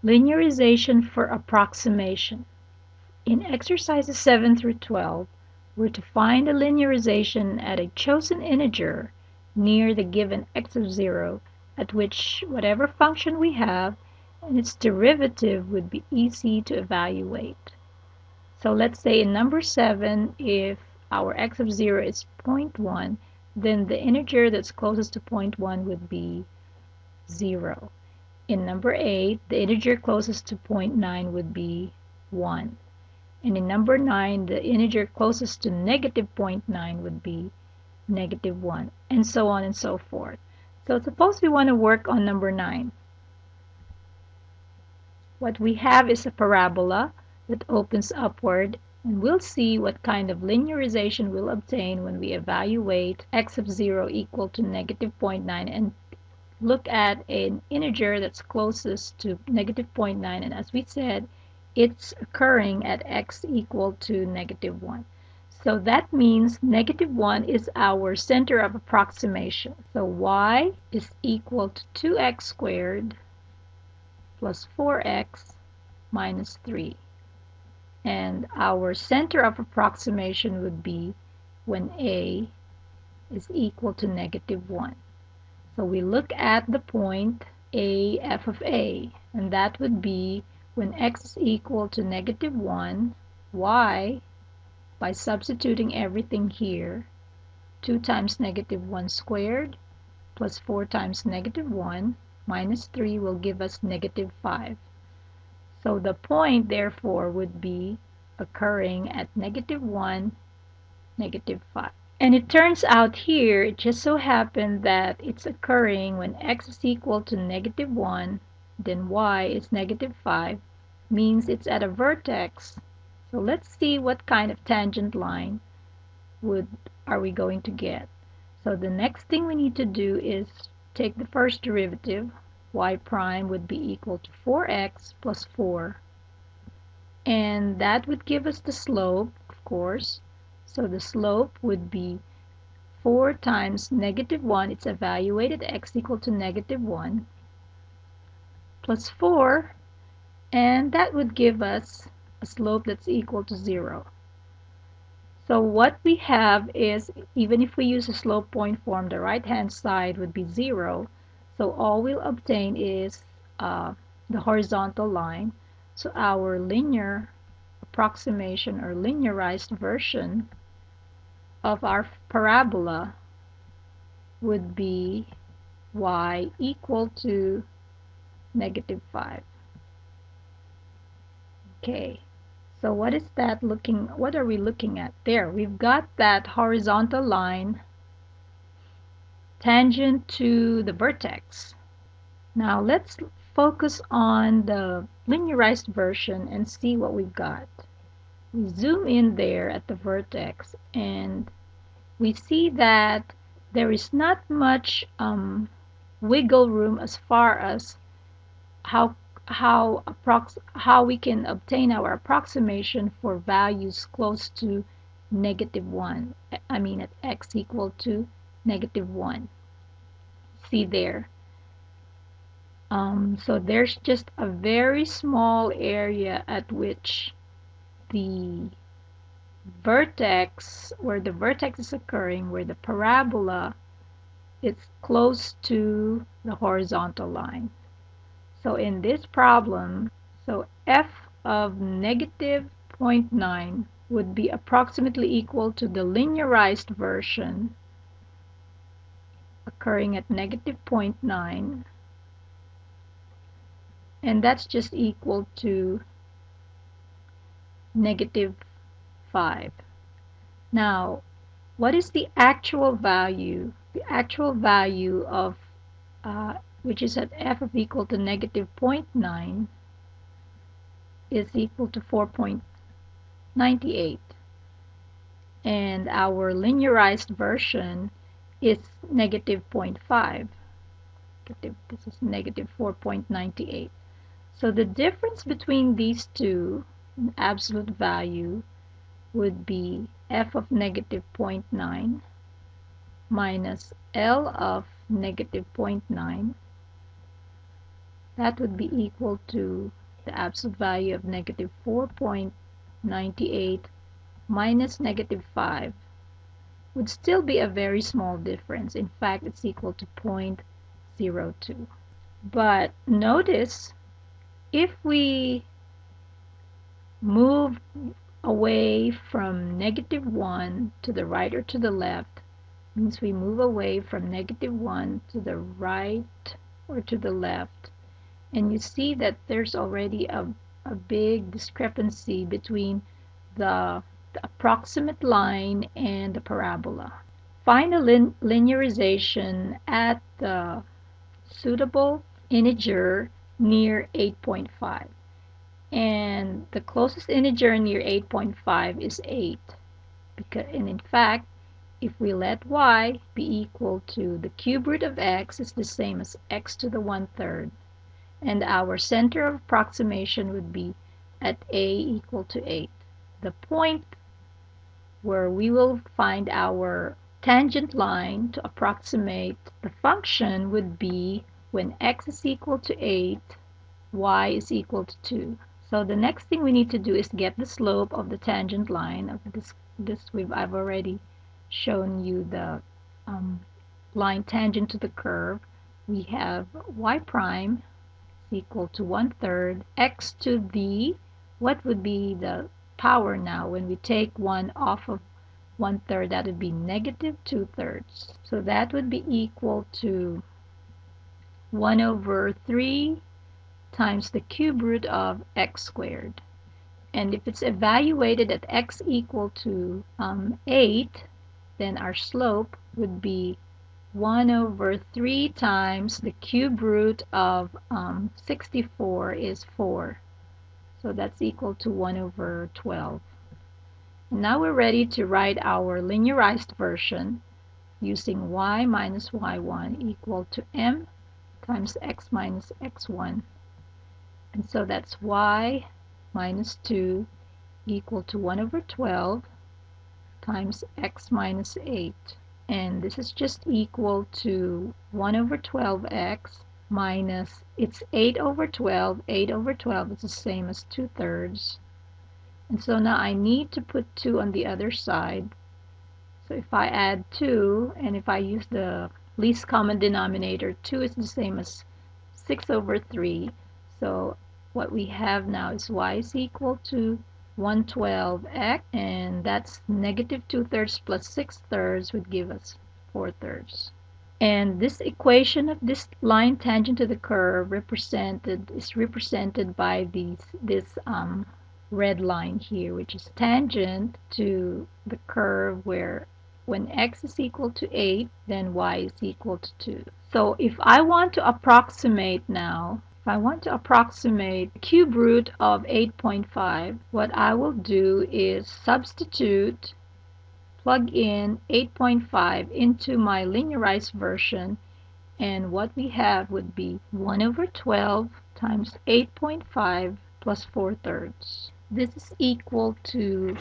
Linearization for approximation. In exercises 7 through 12, we're to find a linearization at a chosen integer near the given x of 0, at which whatever function we have and its derivative would be easy to evaluate. So let's say in number 7, if our x of 0 is 0.1, then the integer that's closest to 0.1 would be 0. In number 8, the integer closest to 0.9 would be 1. And in number 9, the integer closest to negative 0.9 would be negative 1, and so on and so forth. So suppose we want to work on number 9. What we have is a parabola that opens upward, and we'll see what kind of linearization we'll obtain when we evaluate x of 0 equal to negative 0.9 and look at an integer that's closest to negative 0.9, and as we said, it's occurring at x equal to negative 1. So that means negative 1 is our center of approximation. So y is equal to 2x squared plus 4x minus 3. And our center of approximation would be when a is equal to negative 1. So we look at the point a f of a, and that would be when x is equal to negative 1, y, by substituting everything here, 2 times negative 1 squared plus 4 times negative 1 minus 3 will give us negative 5. So the point, therefore, would be occurring at negative 1, negative 5. And it turns out here, it just so happened that it's occurring when x is equal to negative 1, then y is negative 5, means it's at a vertex. So let's see what kind of tangent line are we going to get. So the next thing we need to do is take the first derivative. Y prime would be equal to 4x plus 4. And that would give us the slope, of course. So the slope would be 4 times negative 1, it's evaluated x equal to negative 1, plus 4, and that would give us a slope that's equal to 0. So what we have is, even if we use a slope point form, the right-hand side would be 0. So all we'll obtain is the horizontal line. So our linear approximation or linearized version of our parabola would be y equal to negative 5. Okay, so what are we looking at there? We've got that horizontal line tangent to the vertex. Now let's focus on the linearized version and see what we've got. We zoom in there at the vertex and we see that there is not much wiggle room as far as how we can obtain our approximation for values close to negative 1. I mean at x equal to negative 1. See there. So there's just a very small area at which the vertex, where the vertex is occurring, where the parabola is close to the horizontal line. So in this problem, so f of negative 0.9 would be approximately equal to the linearized version occurring at negative 0.9, and that's just equal to negative 5. Now, what is the actual value? The actual value of which is at f of equal to negative 0.9 is equal to 4.98, and our linearized version is negative 0.5. This is negative 4.98. So the difference between these two in absolute value would be f of negative 0.9 minus L of negative 0.9 That would be equal to the absolute value of negative 4.98 minus negative 5 would still be a very small difference. In fact, it's equal to 0.02. But notice, if we move away from negative 1 to the right or to the left, means we move away from negative 1 to the right or to the left, and you see that there's already a big discrepancy between the approximate line and the parabola. Find a linearization at the suitable integer near 8.5. And the closest integer near 8.5 is 8. And in fact, if we let y be equal to the cube root of x is the same as x to the 1/3. And our center of approximation would be at a equal to 8. The point where we will find our tangent line to approximate the function would be when x is equal to 8, y is equal to 2. So the next thing we need to do is get the slope of the tangent line of I've already shown you the line tangent to the curve. We have y prime is equal to 1/3 x to the, what would be the power now when we take 1 off of 1/3? That would be negative 2/3. So that would be equal to 1/3 times the cube root of x squared. And if it's evaluated at x equal to 8, then our slope would be 1/3 times the cube root of 64 is 4. So that's equal to 1/12. And now we're ready to write our linearized version using y minus y1 equal to m times x minus x1. And so that's y minus 2 equal to 1/12 times x minus 8. And this is just equal to 1/12x minus, it's 8/12. 8/12 is the same as 2/3. And so now I need to put 2 on the other side. So if I add 2, and if I use the least common denominator, 2 is the same as 6/3. So what we have now is y is equal to 1/12x, and that's negative 2/3 plus 6/3 would give us 4/3. And this equation of this line tangent to the curve is represented by this red line here, which is tangent to the curve where when x is equal to 8, then y is equal to 2. So if I want to approximate now, if I want to approximate the cube root of 8.5, what I will do is substitute, plug in 8.5 into my linearized version, and what we have would be 1/12 times 8.5 plus 4/3. This is equal to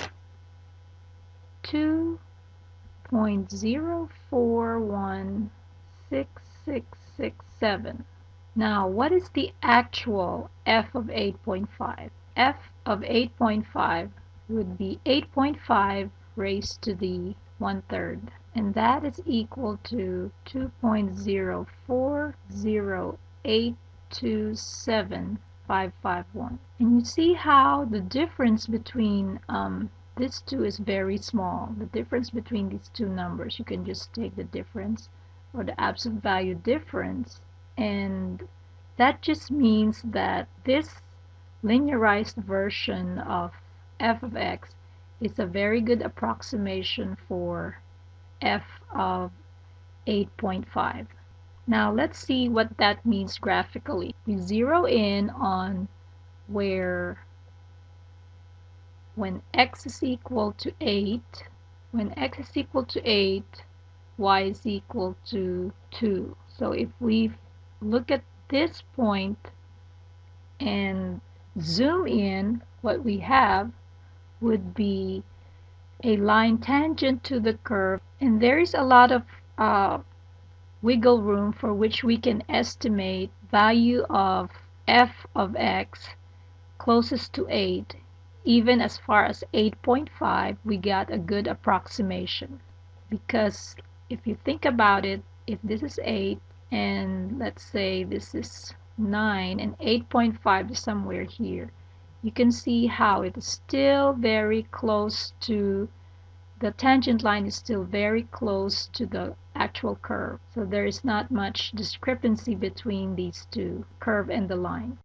2.04166667. Now, what is the actual f of 8.5? F of 8.5 would be 8.5 raised to the 1/3, and that is equal to 2.040827,551. And you see how the difference between these two is very small. The difference between these two numbers, you can just take the difference or the absolute value difference, and that just means that this linearized version of f of x is a very good approximation for f of 8.5. Now let's see what that means graphically. We zero in on where when x is equal to 8, y is equal to 2. So if we look at this point and zoom in, what we have would be a line tangent to the curve, and there is a lot of wiggle room for which we can estimate value of f of x closest to 8, even as far as 8.5, we got a good approximation. Because if you think about it, if this is 8 and let's say this is 9 and 8.5 is somewhere here, you can see how it is still very close to the tangent line is still very close to the actual curve. So there is not much discrepancy between these two, curve and the line.